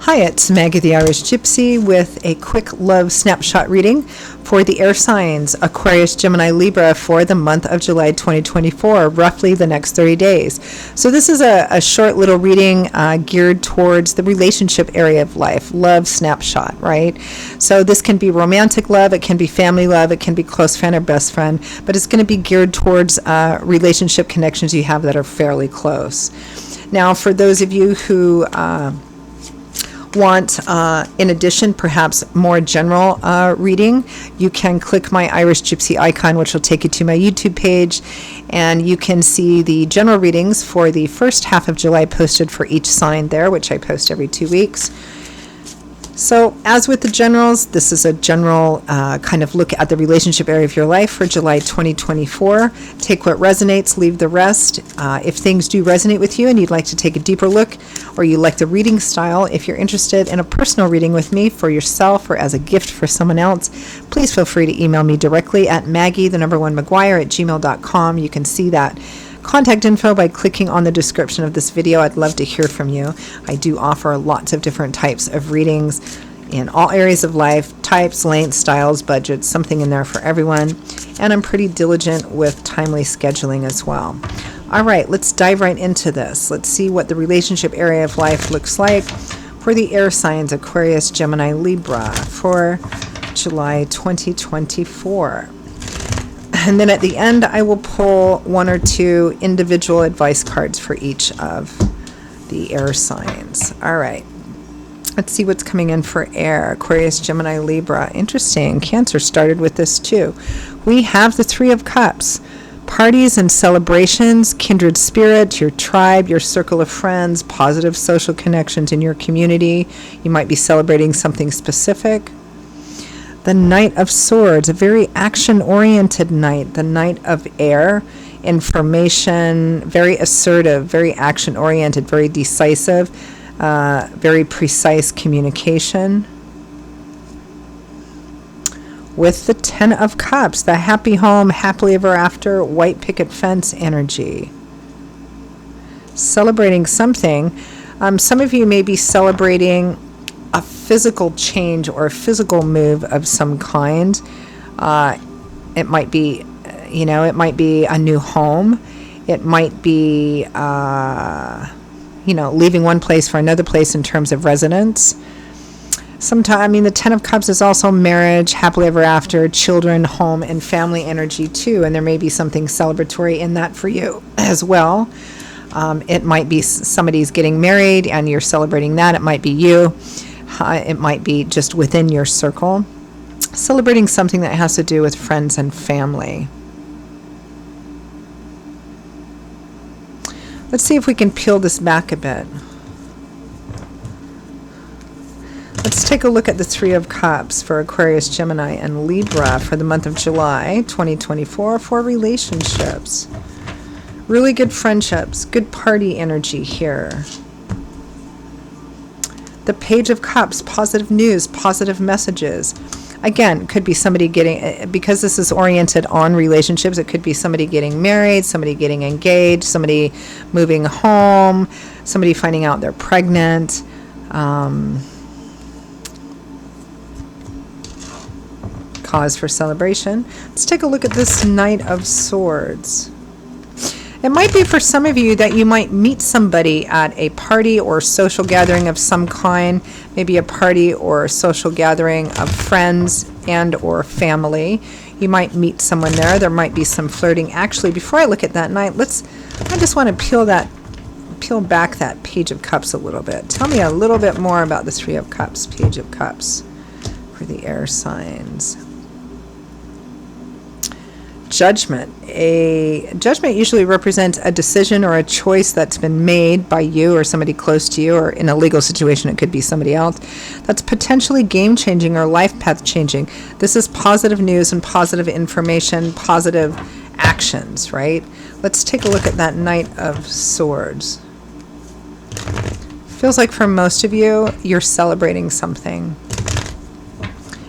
Hi, it's Maggie the Irish Gypsy with a quick love snapshot reading for the air signs Aquarius, Gemini, Libra for the month of July 2024, roughly the next 30 days. So this is a short little reading geared towards the relationship area of life, love snapshot, right? So this can be romantic love, it can be family love, it can be close friend or best friend, but it's going to be geared towards relationship connections you have that are fairly close. Now, for those of you who want, in addition, perhaps more general reading, you can click my Irish Gypsy icon, which will take you to my YouTube page, and you can see the general readings for the first half of July posted for each sign there, which I post every 2 weeks. So as with the generals, this is a general kind of look at the relationship area of your life for July 2024. Take what resonates, leave the rest. If things do resonate with you and you'd like to take a deeper look, or you like the reading style, if you're interested in a personal reading with me for yourself or as a gift for someone else, please feel free to email me directly at maggie1mcguire@gmail.com. You can see that contact info by clicking on the description of this video. I'd love to hear from you. I do offer lots of different types of readings in all areas of life, types, lengths, styles, budgets, something in there for everyone. And I'm pretty diligent with timely scheduling as well. All right, let's dive right into this. Let's see what the relationship area of life looks like for the air signs Aquarius, Gemini, Libra for July 2024. And then at the end, I will pull one or two individual advice cards for each of the air signs. All right. Let's see what's coming in for air. Aquarius, Gemini, Libra. Interesting. Cancer started with this too. We have the Three of Cups. Parties and celebrations, kindred spirit, your tribe, your circle of friends, positive social connections in your community. You might be celebrating something specific. The Knight of Swords, a very action-oriented knight, the Knight of Air, information, very assertive, very action-oriented, very decisive, very precise communication. With the Ten of Cups, the happy home, happily ever after, white picket fence energy. Celebrating something. Some of you may be celebrating a physical change or a physical move of some kind. It might be, it might be a new home. It might be, leaving one place for another place in terms of residence. Sometimes, the Ten of Cups is also marriage, happily ever after, children, home, and family energy too. And there may be something celebratory in that for you as well. It might be somebody's getting married and you're celebrating that. It might be you. It might be just within your circle. Celebrating something that has to do with friends and family. Let's see if we can peel this back a bit. Let's take a look at the Three of Cups for Aquarius, Gemini, and Libra for the month of July 2024 for relationships. Really good friendships, good party energy here. The Page of Cups, positive news, positive messages. Again, could be somebody getting, because this is oriented on relationships, it could be somebody getting married, somebody getting engaged, somebody moving home, somebody finding out they're pregnant. Cause for celebration. Let's take a look at this Knight of Swords. It might be for some of you that you might meet somebody at a party or social gathering of some kind, maybe a party or social gathering of friends and or family. You might meet someone there. There might be some flirting. Actually, before I look at that Knight, I just want to peel back that Page of Cups a little bit. Tell me a little bit more about the Three of Cups, Page of Cups for the air signs. Judgment. A judgment usually represents a decision or a choice that's been made by you or somebody close to you, or in a legal situation it could be somebody else, that's potentially game-changing or life path-changing. This is positive news and positive information, positive actions, right? Let's take a look at that Knight of Swords. Feels like for most of you, you're celebrating something.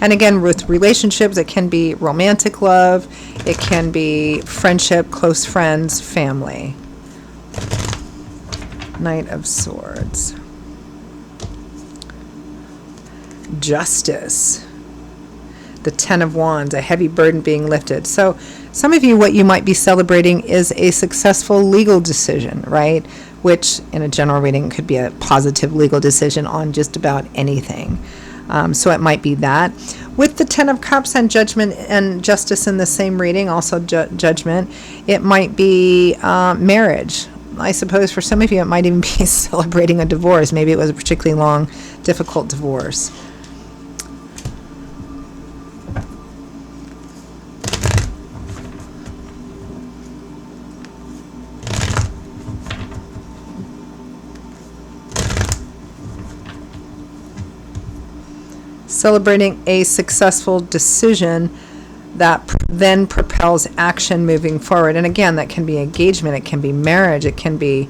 And again, with relationships, it can be romantic love, it can be friendship, close friends, family. Knight of Swords. Justice. The Ten of Wands, a heavy burden being lifted. So some of you, what you might be celebrating is a successful legal decision, right? Which in a general reading could be a positive legal decision on just about anything. So it might be that. With the Ten of Cups and Judgment and Justice in the same reading, also Judgment, it might be marriage. I suppose for some of you it might even be celebrating a divorce. Maybe it was a particularly long, difficult divorce. Celebrating a successful decision that then propels action moving forward. And again, that can be engagement, it can be marriage, it can be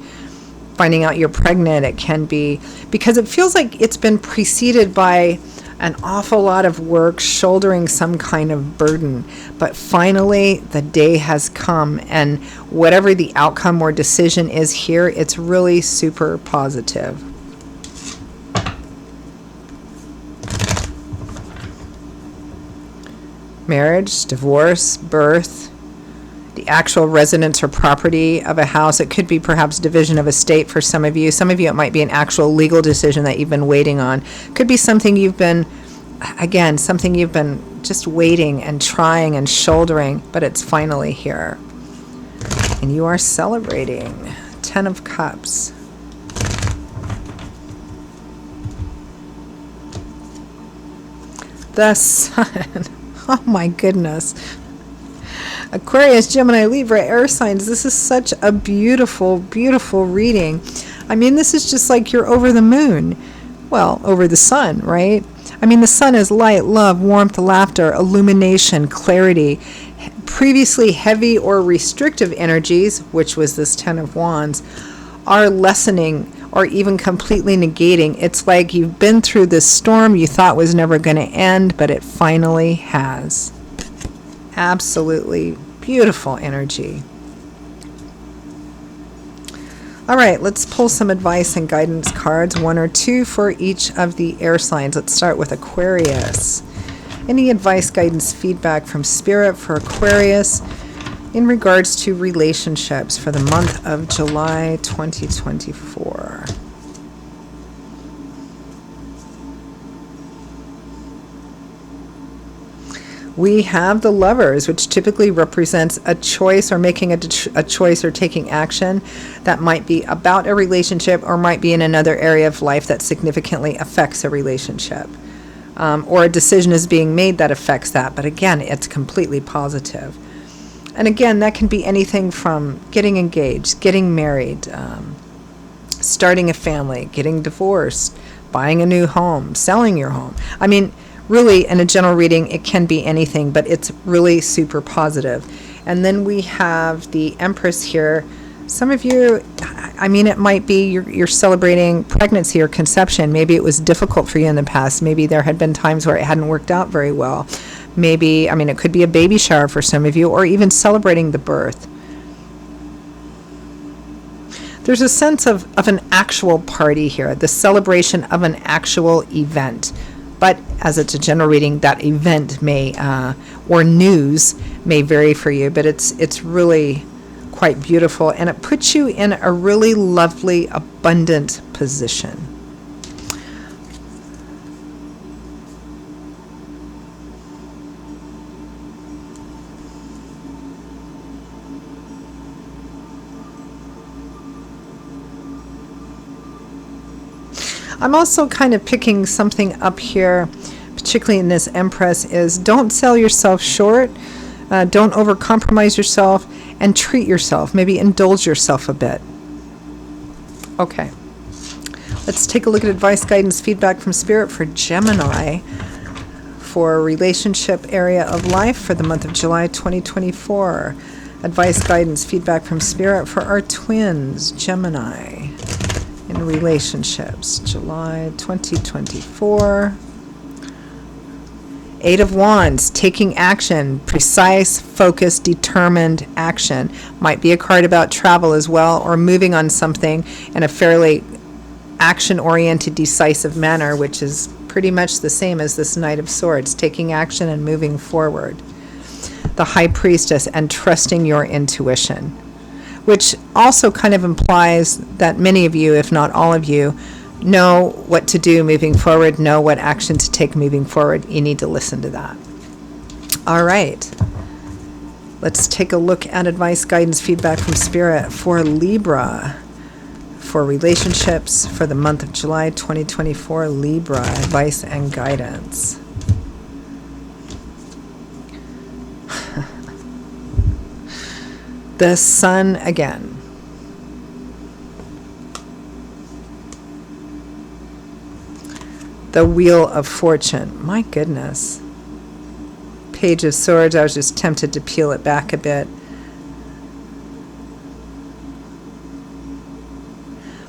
finding out you're pregnant, it can be, because it feels like it's been preceded by an awful lot of work, shouldering some kind of burden. But finally, the day has come, and whatever the outcome or decision is here, it's really super positive. Marriage, divorce, birth, the actual residence or property of a house. It could be perhaps division of estate for some of you. Some of you, it might be an actual legal decision that you've been waiting on. Could be something you've been just waiting and trying and shouldering, but it's finally here. And you are celebrating. Ten of Cups. The Sun. Oh my goodness. Aquarius, Gemini, Libra, air signs. This is such a beautiful, beautiful reading. I mean, this is just like you're over the moon. Well, over the sun, right? I mean, the sun is light, love, warmth, laughter, illumination, clarity. Previously heavy or restrictive energies, which was this Ten of Wands, are lessening or even completely negating. It's like you've been through this storm you thought was never going to end, but it finally has. Absolutely beautiful energy. All right, let's pull some advice and guidance cards, one or two for each of the air signs. Let's start with Aquarius. Any advice, guidance, feedback from Spirit for Aquarius in regards to relationships for the month of July 2024? We have the Lovers, which typically represents a choice or making a choice or taking action that might be about a relationship or might be in another area of life that significantly affects a relationship. Or a decision is being made that affects that. But again, it's completely positive. And again, that can be anything from getting engaged, getting married, starting a family, getting divorced, buying a new home, selling your home. I mean, really, in a general reading, it can be anything, but it's really super positive. And then we have the Empress here. Some of you, I mean, it might be you're celebrating pregnancy or conception. Maybe it was difficult for you in the past. Maybe there had been times where it hadn't worked out very well. Maybe, I mean, it could be a baby shower for some of you, or even celebrating the birth. There's a sense of an actual party here, the celebration of an actual event. But as it's a general reading, that event may, or news may vary for you, but it's really quite beautiful, and it puts you in a really lovely, abundant position. I'm also kind of picking something up here, particularly in this Empress, is don't sell yourself short, don't overcompromise yourself, and treat yourself. Maybe indulge yourself a bit. Okay. Let's take a look at advice, guidance, feedback from Spirit for Gemini for a relationship area of life for the month of July 2024. Advice, guidance, feedback from Spirit for our twins, Gemini, in relationships, July 2024. Eight of Wands, taking action, precise, focused, determined action. Might be a card about travel as well, or moving on something in a fairly action-oriented, decisive manner, which is pretty much the same as this Knight of Swords, taking action and moving forward. The High Priestess and trusting your intuition, which also kind of implies that many of you, if not all of you, know what to do moving forward, know what action to take moving forward. You need to listen to that. All right. Let's take a look at advice, guidance, feedback from Spirit for Libra, for relationships for the month of July 2024. Libra, advice and guidance. The Sun again. The Wheel of Fortune. My goodness. Page of Swords. I was just tempted to peel it back a bit.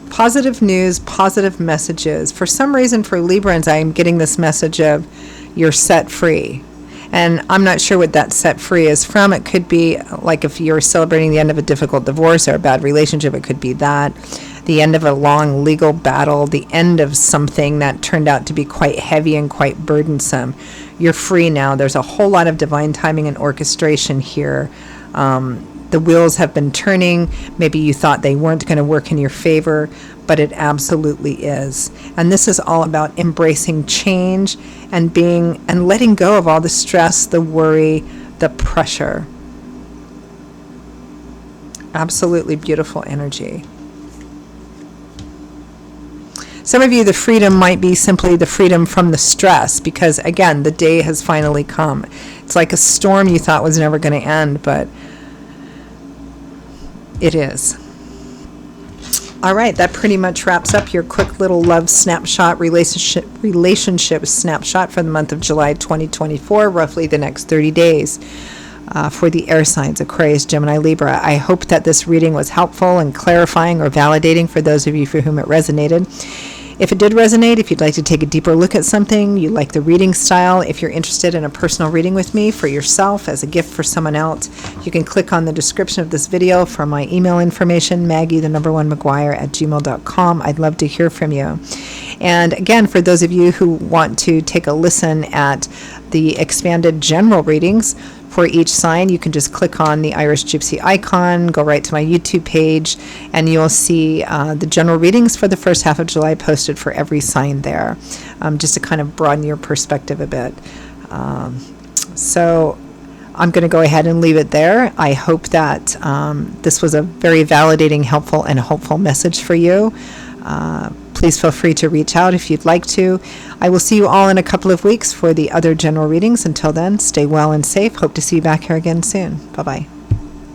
Positive news, positive messages. For some reason, for Librans, I'm getting this message of you're set free. And I'm not sure what that set free is from. It could be like if you're celebrating the end of a difficult divorce or a bad relationship, it could be that. The end of a long legal battle, the end of something that turned out to be quite heavy and quite burdensome. You're free now. There's a whole lot of divine timing and orchestration here. The wheels have been turning. Maybe you thought they weren't going to work in your favor, but it absolutely is. And this is all about embracing change and letting go of all the stress, the worry, the pressure. Absolutely beautiful energy. Some of you, the freedom might be simply the freedom from the stress, because again, the day has finally come. It's like a storm you thought was never going to end, but it is. All right, that pretty much wraps up your quick little love snapshot, relationship snapshot for the month of July 2024, roughly the next 30 days for the air signs, Aquarius, Gemini, Libra. I hope that this reading was helpful and clarifying or validating for those of you for whom it resonated. If it did resonate, if you'd like to take a deeper look at something, you like the reading style, if you're interested in a personal reading with me for yourself as a gift for someone else, you can click on the description of this video for my email information, Maggie1McGuire@gmail.com. I'd love to hear from you. And again, for those of you who want to take a listen at the expanded general readings for each sign, you can just click on the Irish Gypsy icon, go right to my YouTube page, and you'll see the general readings for the first half of July posted for every sign there, just to kind of broaden your perspective a bit. So I'm going to go ahead and leave it there. I hope that this was a very validating, helpful, and hopeful message for you. Please feel free to reach out if you'd like to. I will see you all in a couple of weeks for the other general readings. Until then, stay well and safe. Hope to see you back here again soon. Bye-bye.